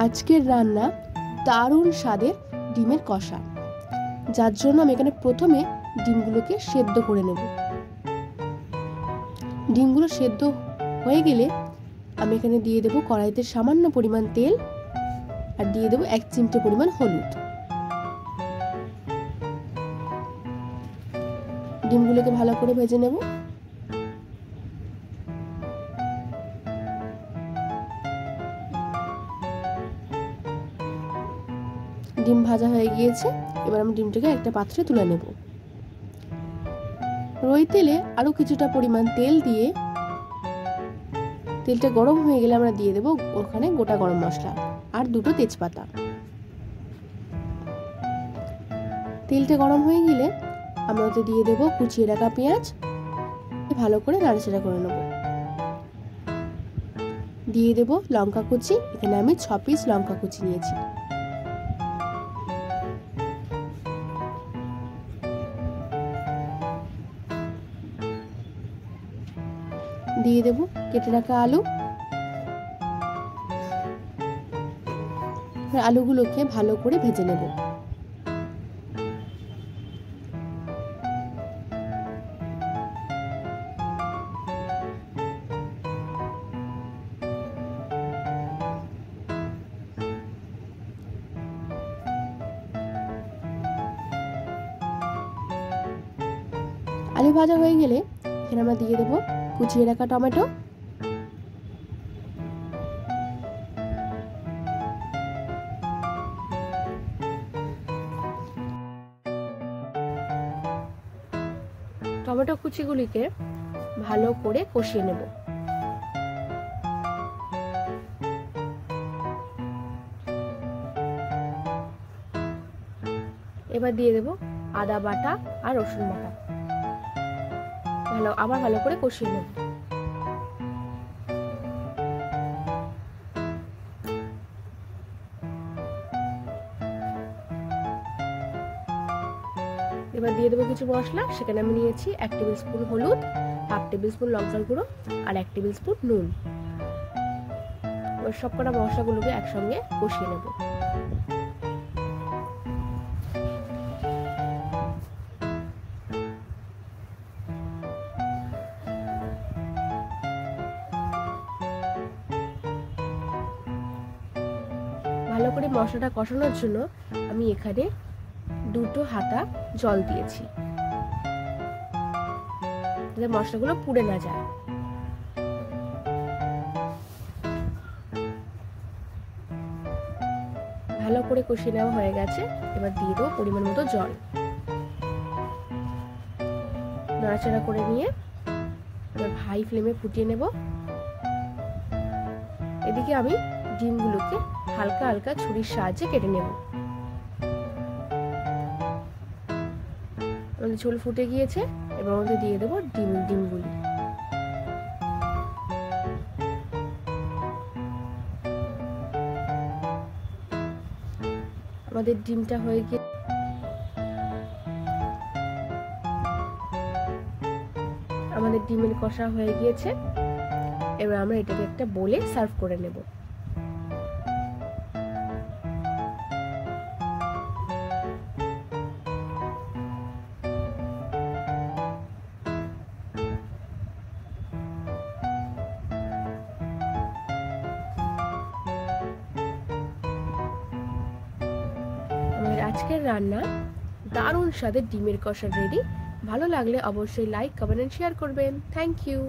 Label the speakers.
Speaker 1: আজকের রান্না দারুণ স্বাদের ডিমের কষা, যার জন্য আমি এখানে প্রথমে ডিমগুলোকে সেদ্ধ করে নেব। ডিমগুলো সেদ্ধ হয়ে গেলে আমি এখানে দিয়ে দেব কড়াইতে সামান্য পরিমাণ তেল আর দিয়ে দেব 1 চিমটে পরিমাণ হলুদ। ডিমগুলোকে ভালো করে ভেজে নেব। ডিম ভাজা হয়ে গিয়েছে, এবার আমি ডিমটাকে একটা পাত্রে তুলে নেব। ওই তেলে আরো কিছুটা পরিমাণ তেল দিয়ে তেলটা গরম হয়ে গেলে আমরা দিয়ে দেব ওখানে গোটা গরম মশলা আর 2টো তেজপাতা। তেলটা গরম হয়ে গেলে আমরা ওতে দিয়ে দেব কুচিয়ে রাখা পেঁয়াজ, ভালো করে নাড়াচাড়া করে নেব। দিয়ে দেব লঙ্কা কুচি, এখানে আমি 6 পিস লঙ্কা কুচি নিয়েছি। দিয়ে দেব কেটে রাখা আলু। আলুগুলোকে ভালো করে ভেজে নেব। আলু ভাজা হয়ে গেলে এখানে আমরা দিয়ে দেব কুচিয়ে রাখা টমেটো, টমেটো কুচিগুলিকে ভালো করে কষিয়ে নেব। এবার দিয়ে দেব আদা বাটা আর রসুন বাটা, আবার ভালো করে কষিয়ে নেব। এবার দিয়ে দেবো কিছু মশলা, সেখানে আমি নিয়েছি 1 টেবিল স্পুন হলুদ, 1/2 টেবিল স্পুন লঙ্কার গুঁড়ো আর 1 টেবিল স্পুন নুন। এবার সবকটা মশলাগুলোকে একসঙ্গে কষিয়ে নেব। ভালো করে মশলাটা কষানোর জন্য আমি এখানে 2টো হাতা জল দিয়েছি, যাতে মশলাগুলো পুড়ে না যায়। ভালো করে কষিয়ে নেওয়া হয়ে গেছে, এবার দিয়ে দেবো পরিমাণ মতো জল। নাড়াচাড়া করে নিয়ে এবার হাই ফ্লেমে ফুটিয়ে নেব। এদিকে আমি ডিমগুলোকে হালকা হালকা ছুরির সাহায্যে কেটে নেব। আমাদের ঝোল ফুটে গিয়েছে, এবার আমাদের দিয়ে দেবো ডিমগুলি। আমাদের ডিমটা হয়ে গিয়ে আমাদের ডিমের কষা হয়ে গিয়েছে, এবার আমরা এটাকে একটা বোলে সার্ভ করে নেব। আমাদের আজকের রান্না দারুণ স্বাদের ডিমের কষা রেডি। ভালো লাগলে অবশ্যই লাইক, কমেন্ট এন্ড শেয়ার করবেন। Thank you.